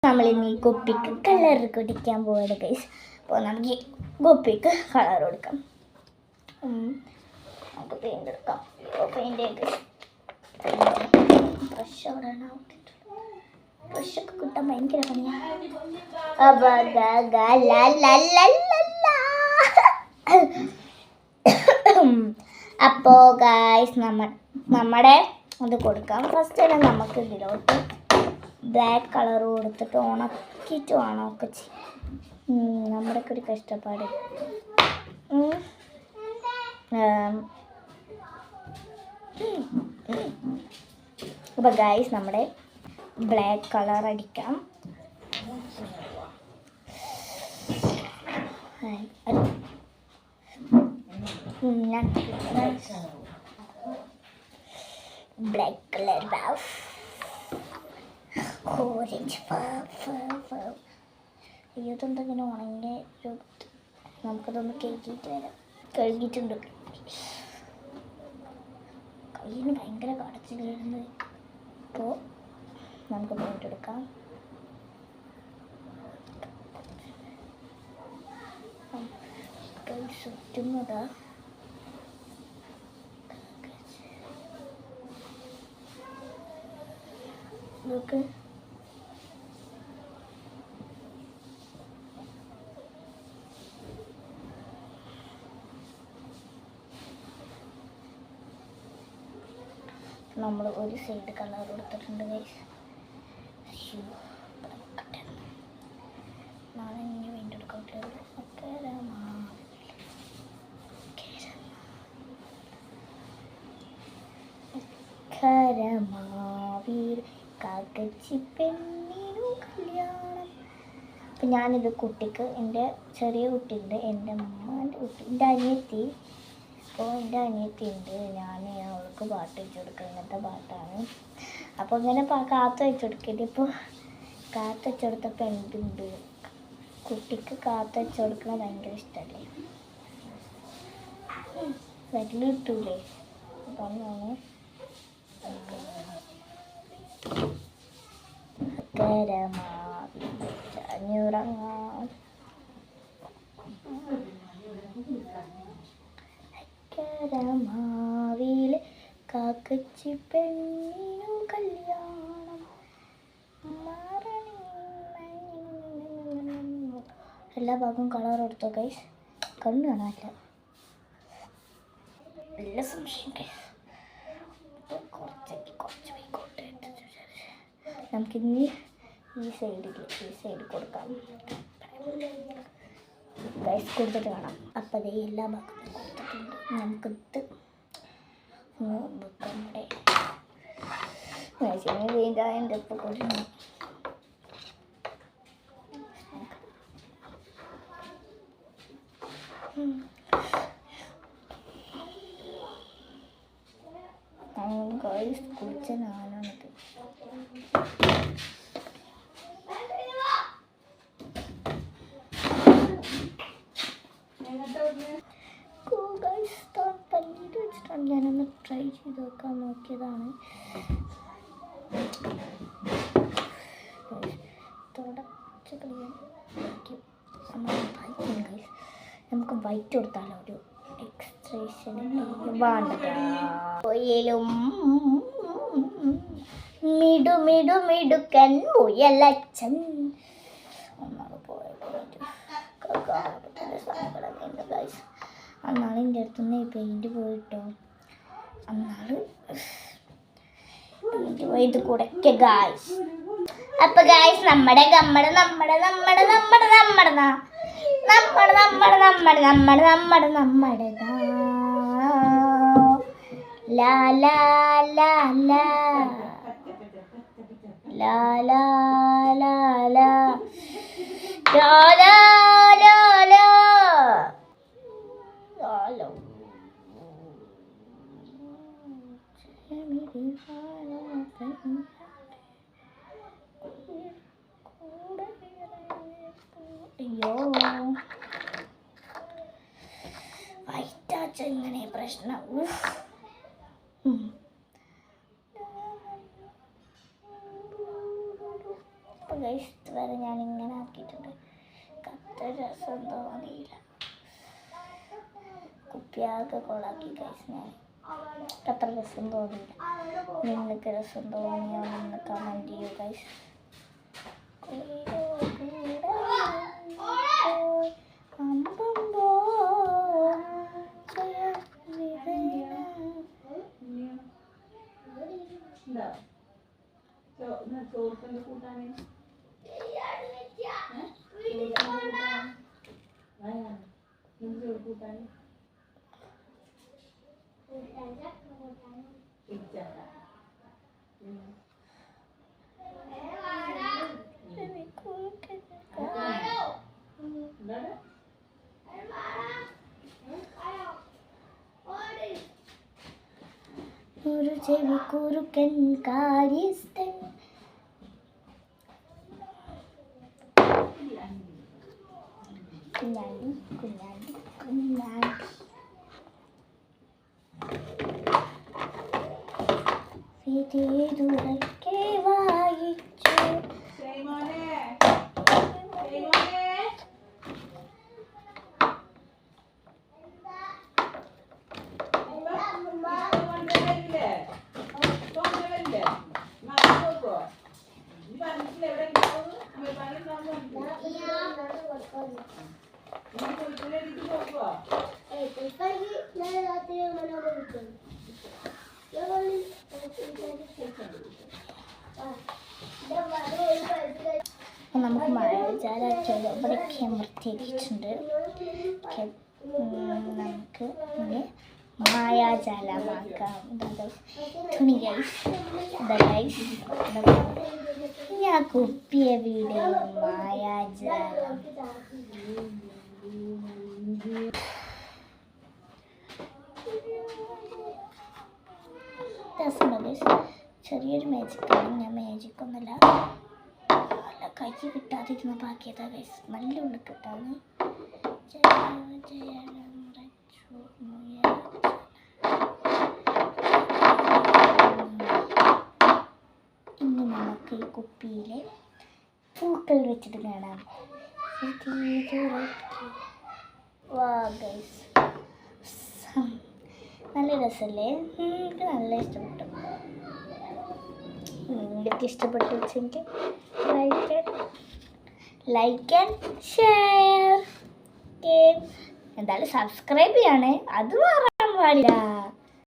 നമ്മളിന്ന് ഈ കുപ്പിക്ക് കളർ കുടിക്കാൻ പോവാണ് ഗൈസ്. അപ്പോൾ നമുക്ക് ഈ കുപ്പിക്ക് കളർ കൊടുക്കാം. നമുക്ക് പെയിൻ്റ് എടുക്കാം. പെയിൻ്റ് ബ്രഷൊക്കെ കിട്ടാൻ ഭയങ്കര പണിയാണ്. അപ്പോൾ ഗൈസ് നമ്മുടെ അത് കൊടുക്കാം. ഫസ്റ്റ് തന്നെ നമുക്ക് ഇതിലോട്ട് ബ്ലാക്ക് കളർ കൊടുത്തിട്ട് ഉണക്കിയിട്ട് വേണം ഒക്കെ ചെയ്യും. നമ്മുടെയൊക്കെ ഒരു കഷ്ടപ്പാട്. അപ്പോൾ ഗൈസ് നമ്മുടെ ബ്ലാക്ക് കളർ അടിക്കാം. ബ്ലാക്ക് കളർ ഓറഞ്ച് ഇതെന്തെങ്കിലും ഉണങ്ങിയ നമുക്കതൊന്ന് കഴുകിയിട്ട് വരാം. കഴുകിയിട്ടുണ്ട്. കയ്യിന് ഭയങ്കര കടച്ചു കയറുന്നത്. അപ്പോൾ നമുക്ക് പെയിൻ്റ് എടുക്കാം. ചുറ്റുന്നതാ നോക്ക്. നമ്മൾ ഒരു സൈഡ് കളർ കൊടുത്തിട്ടുണ്ട് ഗൈസ്. നാളെ ഇനി പെയിൻ്റ് എടുക്കട്ടെ. അപ്പം ഞാനിത് കുട്ടിക്ക്, എൻ്റെ ചെറിയ കുട്ടിയുണ്ട്, എൻ്റെ അമ്മേൻ്റെ കുട്ടി, എൻ്റെ അനിയത്തി. അപ്പോൾ എൻ്റെ അനിയത്തി ഉണ്ട്. ഞാൻ അവൾക്ക് പാട്ട് വെച്ച് കൊടുക്കുക. ഇങ്ങനത്തെ പാട്ടാണ്. അപ്പോൾ ഇങ്ങനെ കാത്ത് വെച്ച് കൊടുക്കരുത്. ഇപ്പോൾ കാത്ത് വെച്ച് കൊടുത്തപ്പോൾ എന്തുണ്ട്, കുട്ടിക്ക് കാത്ത് വെച്ച് കൊടുക്കുന്നത് ഭയങ്കര ഇഷ്ടമല്ലേ. വെള്ളം കിട്ടൂലേ. അപ്പം ഞാൻ മാവിലെ കാക്കച്ചി പെണ്ണിനു കല്യാണം. എല്ലാ ഭാഗവും കളർ കൊടുത്തോ ഗൈസ്. കണ്ണ് കാണാനില്ല. നല്ല സംശയം ഗൈസ്. കുറച്ച് വൈകോട്ടെ. നമുക്കിനി ഈ സൈഡ് കൊടുക്കാം. ഗൈസ് കൊടുത്തിട്ട് കാണാം. അപ്പം അതേ എല്ലാ ഭാഗത്തും കൊടുത്തിട്ടുണ്ട്. നമുക്കിത് നമ്മുടെ എൻ്റെ ഒപ്പം കൊടുക്കണം. ഗൈസ് കുളിച്ച നാലാണിത്. പന്നീർ വെച്ചിട്ടാണ് ഞാനൊന്ന് ട്രൈ ചെയ്ത് നോക്കാൻ നോക്കിയതാണ്. തുടച്ച് കളിയാൻ നമുക്ക് വൈറ്റ് കൊടുത്താലോ ഒരു എക്സ്ട്രേഷന് വേണ്ടലും മിടുക്കൻ മുയലച്ചൻ ഒന്നാണ് പോയത്. സങ്കടമുണ്ട് ഗൈസ്. അന്നാള് എൻ്റെ അടുത്തുനിന്ന് പെയിൻറ്റ് പോയിട്ടോ. അന്നാള് പെയിൻറ്റ് പോയത് കുടയ്ക്ക ഗായ്സ്. അപ്പൊ ഗായ്സ് നമ്മുടെ ലാ ലാ ലാ ലാ ലാ ലാ ലാ ലാ ലാ ലാ ലാ ലാ. അയ്യോ വൈറ്റാച്ച ഇങ്ങനെ പ്രശ്നം. ഗൈസ്. ഇതുവരെ ഞാൻ ഇങ്ങനെ ആക്കിയിട്ടുണ്ട്. അത്ര രസം തോന്നിയില്ല. കുപ്പിയാകെ കൊളാക്കി ഗൈസ്. ഞാൻ അത്ര രസം തോന്നിയില്ല. നിങ്ങൾക്ക് രസം തോന്നിയോ എന്ന് കമൻറ്റ് ചെയ്യൂ ഗൈസ്. ഒരു ചെവി കുറുക്കൻ കാര്യസ്ഥൻ. കുഞ്ഞാണ്ടി കുഞ്ഞാണ്ടി കുഞ്ഞാണ്ടി. വിധിയുറക്കെ വായിച്ചു. നമുക്ക് മായാജാലം ഇവിടെയൊക്കെ വൃത്തിയാക്കിയിട്ടുണ്ട്. നമുക്ക് ഇനി മായാജാലമാക്കാം. തുണി ഗൈസ്. ഞാൻ കുപ്പിയ വീഡിയോ മായാജാലം. ചെറിയൊരു മാജിക്കാണ്. ഞാൻ മാജിക്കൊന്നുമല്ല, നല്ല കൈ കിട്ടാതിരുന്ന ബാക്കിയതാ ഗൈസ്. നല്ല ഉള്ളിൽ കിട്ടാണ്. ഇനി നമുക്ക് ഈ കുപ്പിയിലെ പൂക്കൾ വെച്ചിട്ട് കാണാം. വാ ഗൈസ്, നല്ല രസമല്ലേ? എനിക്ക് നല്ല ഇഷ്ടപ്പെട്ടു. നിങ്ങൾക്ക് ഇഷ്ടപ്പെട്ടു വെച്ചെങ്കിൽ ലൈക്ക് ആൻഡ് ഷെയർ. എന്തായാലും സബ്സ്ക്രൈബ് ചെയ്യണേ, അത് പറയാൻ പാടില്ല.